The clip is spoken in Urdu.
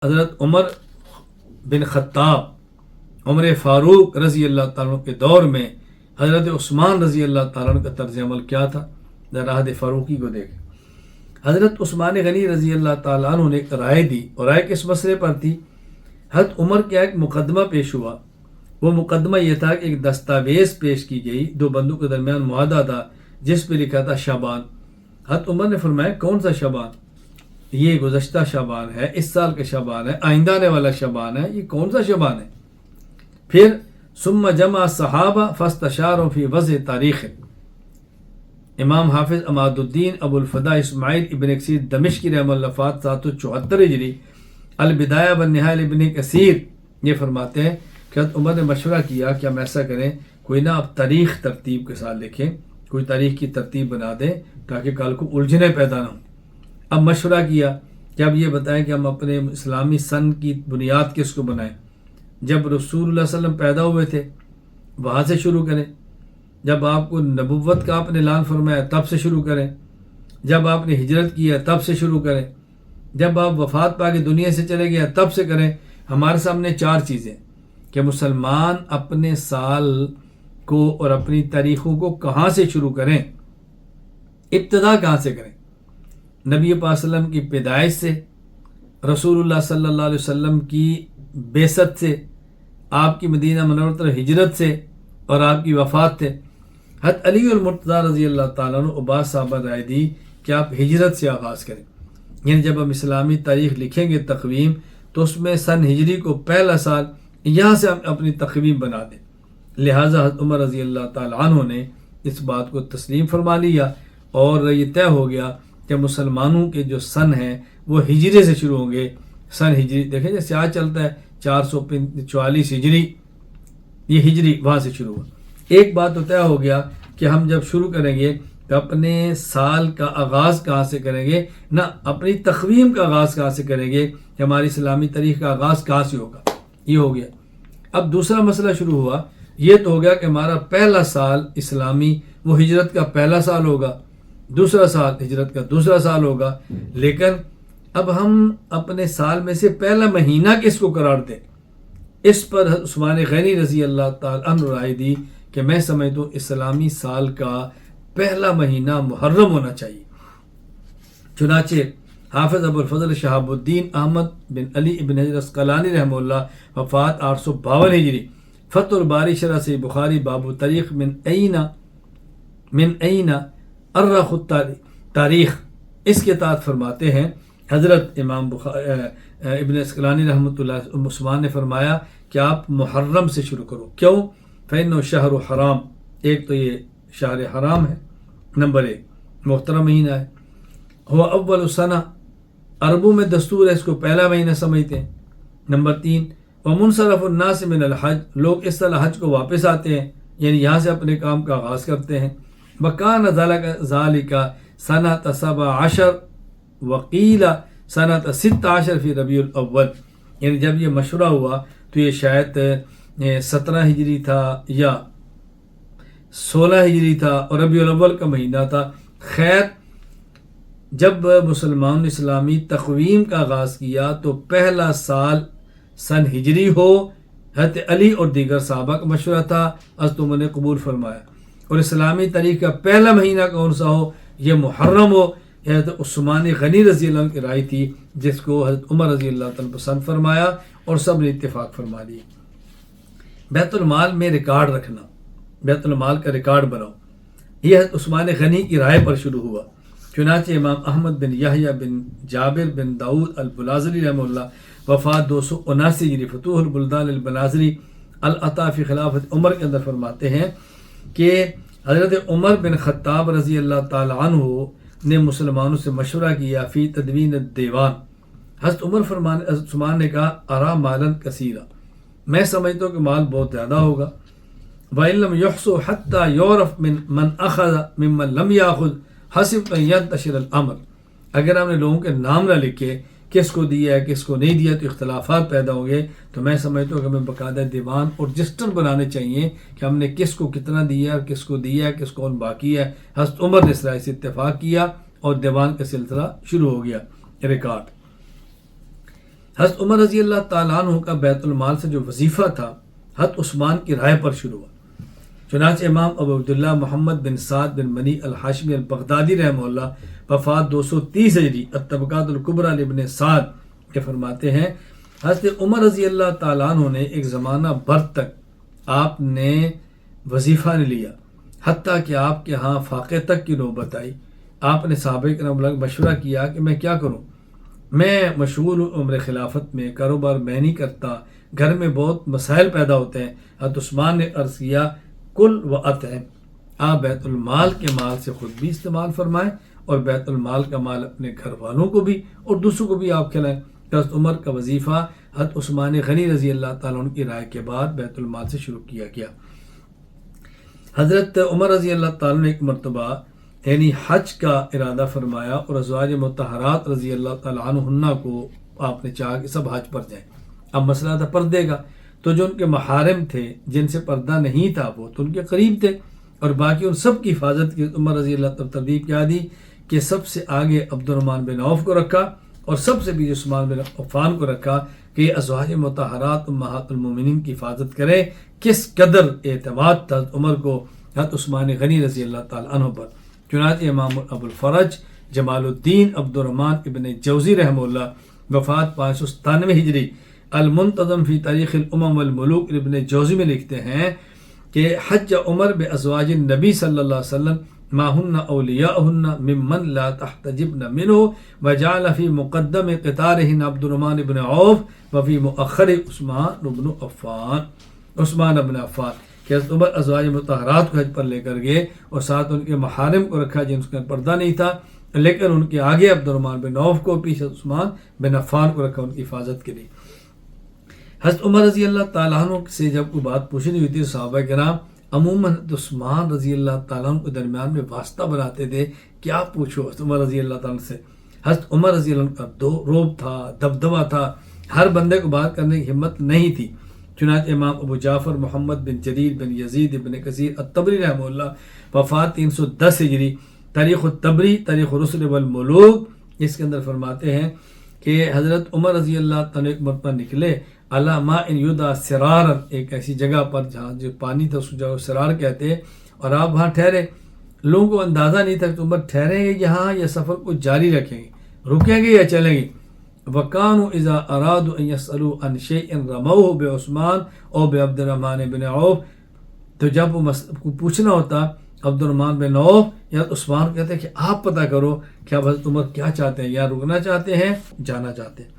حضرت عمر بن خطاب عمر فاروق رضی اللہ تعالیٰ عنہ کے دور میں حضرت عثمان رضی اللہ تعالیٰ عنہ کا طرز عمل کیا تھا؟ ذرا عہد فاروقی کو دیکھیں۔ حضرت عثمان غنی رضی اللہ تعالیٰ عنہ نے ایک رائے دی، اور رائے کس مسئلے پر تھی؟ حضرت عمر کا ایک مقدمہ پیش ہوا۔ وہ مقدمہ یہ تھا کہ ایک دستاویز پیش کی گئی، دو بندوں کے درمیان معاہدہ تھا جس پہ لکھا تھا شعبان۔ حضرت عمر نے فرمایا کون سا شعبان؟ یہ گزشتہ شعبان ہے، اس سال کا شعبان ہے، آئندہ آنے والا شعبان ہے، یہ کون سا شعبان ہے؟ پھر ثم جمع صحابہ فاستشاروا فی وضع تاریخ۔ امام حافظ عماد الدین ابو الفدا اسماعیل ابن کثیر دمشقی رحمہ اللہ وفات 774 ہجری، البدایہ والنہایہ ابن کثیر یہ فرماتے ہیں کہ حضرت عمر نے مشورہ کیا کہ ہم ایسا کریں، کوئی نہ اب تاریخ ترتیب کے ساتھ لکھیں، کوئی تاریخ کی ترتیب بنا دیں تاکہ کل کو الجھنیں پیدا نہ ہوں۔ اب مشورہ کیا کہ اب یہ بتائیں کہ ہم اپنے اسلامی سن کی بنیاد کس کو بنائیں؟ جب رسول اللہ صلی اللہ علیہ وسلم پیدا ہوئے تھے وہاں سے شروع کریں، جب آپ کو نبوت کا آپ نے اعلان فرمایا تب سے شروع کریں، جب آپ نے ہجرت کی ہے تب سے شروع کریں، جب آپ وفات پا کے دنیا سے چلے گئے تب سے کریں۔ ہمارے سامنے چار چیزیں کہ مسلمان اپنے سال کو اور اپنی تاریخوں کو کہاں سے شروع کریں، ابتدا کہاں سے کریں؟ نبی پاک صلی اللہ علیہ وسلم کی پیدائش سے، رسول اللہ صلی اللہ علیہ وسلم کی بعثت سے، آپ کی مدینہ منورہ طرف ہجرت سے، اور آپ کی وفات سے۔ حضرت علی المرتضیٰ رضی اللہ تعالیٰ عنہ بعض صحابہ رائے دی کہ آپ ہجرت سے آغاز کریں، یعنی جب ہم اسلامی تاریخ لکھیں گے تقویم تو اس میں سن ہجری کو پہلا سال یہاں سے ہم اپنی تقویم بنا دیں۔ لہٰذا حضرت عمر رضی اللہ تعالیٰ عنہ نے اس بات کو تسلیم فرما لیا اور یہ طے ہو گیا کہ مسلمانوں کے جو سن ہیں وہ ہجری سے شروع ہوں گے۔ سن ہجری دیکھیں جیسے آج چلتا ہے 444 ہجری، یہ ہجری وہاں سے شروع ہوا۔ ایک بات تو طے ہو گیا کہ ہم جب شروع کریں گے تو اپنے سال کا آغاز کہاں سے کریں گے، نہ اپنی تقویم کا آغاز کہاں سے کریں گے کہ ہماری اسلامی تاریخ کا آغاز کہاں سے ہوگا، یہ ہو گیا۔ اب دوسرا مسئلہ شروع ہوا، یہ تو ہو گیا کہ ہمارا پہلا سال اسلامی وہ ہجرت کا پہلا سال ہوگا، دوسرا سال ہجرت کا دوسرا سال ہوگا، لیکن اب ہم اپنے سال میں سے پہلا مہینہ کس کو قرار دیں؟ اس پر عثمان غنی رضی اللہ تعالیٰ عنہ رائے دی کہ میں سمجھتا ہوں اسلامی سال کا پہلا مہینہ محرم ہونا چاہیے۔ چنانچہ حافظ ابو الفضل شہاب الدین احمد بن علی ابن حجر اسقلانی رحمہ اللہ وفات 852 ہجری، فتح الباری شرح سے بخاری باب تاریخ من این ارخ تاریخ، اس کے تحت فرماتے ہیں حضرت امام ابن اسقلانی رحمۃ اللہ عثمان نے فرمایا کہ آپ محرم سے شروع کرو۔ کیوں؟ فإنه شہر حرام، ایک تو یہ شہر حرام ہے، نمبر ایک محترم مہینہ ہے، ہوا اول سنہ، عربوں میں دستور ہے اس کو پہلا مہینہ سمجھتے ہیں، نمبر تین ومنصرف الناس من الحج، لوگ اس طرح حج کو واپس آتے ہیں، یعنی یہاں سے اپنے کام کا آغاز کرتے ہیں۔ وکان ذالک سنۃ 17 وقیل سنۃ 16 فی ربیع الاول، یعنی جب یہ مشورہ ہوا تو یہ شاید 17 ہجری تھا یا 16 ہجری تھا اور ربیع الاول کا مہینہ تھا۔ خیر، جب مسلمان اسلامی تقویم کا آغاز کیا تو پہلا سال سن ہجری ہو، حضرت علی اور دیگر صحابہ کا مشورہ تھا، حضرت عمر نے قبول فرمایا۔ اور اسلامی تاریخ کا پہلا مہینہ کون سا ہو؟ یہ محرم ہو، یہ حضرت عثمان غنی رضی اللہ عنہ کی رائے تھی جس کو حضرت عمر رضی اللہ تعالیٰ پسند فرمایا اور سب نے اتفاق فرما لیا۔ بیت المال میں ریکارڈ رکھنا، بیت المال کا ریکارڈ بناؤ، یہ حضرت عثمان غنی کی رائے پر شروع ہوا۔ چنانچہ امام احمد بن یحییٰ بن جابر بن داؤد البلازری رحمہ اللہ وفات 279 ہجری، فتوح البلدان البلازری العطا فی خلافت عمر کے اندر فرماتے ہیں کہ حضرت عمر بن خطاب رضی اللہ تعالی عنہ نے مسلمانوں سے مشورہ کیا فی تدوین الدیوان۔ حضرت عثمان نے کہا ارا مالا کثیرا، میں سمجھتا ہوں کہ مال بہت زیادہ ہوگا، وَإِن لَمْ يُحْصُوا حَتَّى يُعْرَفْ مَنْ أَخَذَ مِمَّنْ لَمْ يَأْخُذْ حَسِبْتَ أَنْ يَنْتَشِرَ الْأَمْرُ، اگر ہم نے لوگوں کے نام نہ لکھے کس کو دیا ہے کس کو نہیں دیا تو اختلافات پیدا ہوں گے، تو میں سمجھتا ہوں کہ ہمیں باقاعدہ دیوان اور رجسٹر بنانے چاہیے کہ ہم نے کس کو کتنا دیا ہے، کس کو دیا ہے، کس کون باقی ہے۔ حضرت عمر نے اس رائے سے اتفاق کیا اور دیوان کا سلسلہ شروع ہو گیا، ریکارڈ۔ حضرت عمر رضی اللہ تعالیٰ عنہ کا بیت المال سے جو وظیفہ تھا حضرت عثمان کی رائے پر شروع ہوا۔ چنانچہ امام ابو عبداللہ محمد بن سعد بن منی الحاشمی البغدادی رحمہ اللہ وفات 230 ہجری الطبقات الکبریٰ لابن سعد کے فرماتے ہیں حضرت عمر رضی اللہ تعالیٰ عنہ نے ایک زمانہ بھر تک آپ نے وظیفہ نہیں لیا، حتیٰ کہ آپ کے ہاں فاقے تک کی نوبت آئی۔ آپ نے صحابہ کرام لوگ مشورہ کیا کہ میں کیا کروں، میں مشغول ہوں عمر خلافت میں، کاروبار میں نہیں کرتا، گھر میں بہت مسائل پیدا ہوتے ہیں۔ حضرت عثمان نے عرض کیا کل و اطعم، آپ بیت المال کے مال سے خود بھی استعمال فرمائیں اور بیت المال کا مال اپنے گھر والوں کو بھی اور دوسروں کو بھی آپ کھلائیں۔ حضرت عمر کا وظیفہ حضرت عثمان غنی رضی اللہ تعالیٰ عنہ کی رائے کے بعد بیت المال سے شروع کیا گیا۔ حضرت عمر رضی اللہ تعالیٰ نے ایک مرتبہ یعنی حج کا ارادہ فرمایا اور ازواج مطہرات رضی اللہ تعالیٰ عنہن کو آپ نے چاہا کہ سب حج پر جائیں۔ اب مسئلہ تھا پردے کا، تو جو ان کے محارم تھے جن سے پردہ نہیں تھا وہ تو ان کے قریب تھے اور باقی ان سب کی حفاظت کی عمر رضی اللہ تعالیٰ ترتیب کیا دی کہ سب سے آگے عبد الرحمن بن عوف کو رکھا اور سب سے بھی عثمان بن عفان کو رکھا کہ یہ ازواج مطہرات امہات المومنین کی حفاظت کرے۔ کس قدر اعتماد تھا عمر کو حضرت عثمان غنی رضی اللہ تعالیٰ عنہ پر۔ چنانچہ امام ابو الفرج جمال الدین عبد الرحمن ابن جوزی رحمہ اللہ وفات 597 ہجری المنتظم فی تاریخ الامم والملوک ابن جوزی میں لکھتے ہیں کہ حج عمر بازواج النبی صلی اللہ علیہ وسلم ما ہن اولیاءہن ممن لا تحتجبن منہ وجعل فی مقدم قطارہن عبد الرحمن بن عوف وفی مؤخر عثمان بن عفان کہ حضرت عمر ازواج مطہرات کو حج پر لے کر گئے اور ساتھ ان کے محارم کو رکھا جن کا پردہ نہیں تھا، لیکن ان کے آگے عبد الرحمن بن عوف کو، پیچھے عثمان بن عفان کو رکھا ان کی حفاظت کے لیے۔ حضرت عمر رضی اللہ تعالیٰ عنہ سے جب کوئی بات پوچھنی ہوئی تھی صحابہ کرام عموماً عثمان رضی اللہ تعالیٰ عنہ کے درمیان میں واسطہ بناتے تھے، کیا پوچھو حضرت عمر رضی اللہ تعالیٰ عنہ سے۔ حضرت عمر رضی اللہ عنہ کا روب تھا، دبدبہ تھا، ہر بندے کو بات کرنے کی ہمت نہیں تھی۔ چنانچہ امام ابو جعفر محمد بن جریر بن یزید بن کثیر الطبری رحمہ اللہ وفات 310 ہجری تاریخ الطبری تاریخ الرسل والملوک اس کے اندر فرماتے ہیں کہ حضرت عمر رضی اللہ تعالیٰ ایک مرتبہ نکلے علی ماء یدعی سرارا، ایک ایسی جگہ پر جہاں جو پانی تھا اس جگہ سرار کہتے ہیں، اور آپ وہاں ٹھہرے۔ لوگوں کو اندازہ نہیں تھا کہ عمر ٹھہریں گے یہاں یا سفر کو جاری رکھیں گے، رکیں گے یا چلیں گے۔ وَكَانُوا إِذَا أَرَادُوا أَن يَسْأَلُوا عَن شَيْءٍ رَمَوْهُ بِعُثْمَانَ أو بِعبد الرحمن بن عوف، تو جب وہ پوچھنا ہوتا عبد الرحمن بن عوف یا عثمان کہتے ہیں کہ آپ پتہ کرو کہ اب حضرت عمر کیا چاہتے ہیں، یا رکنا چاہتے ہیں جانا چاہتے ہیں۔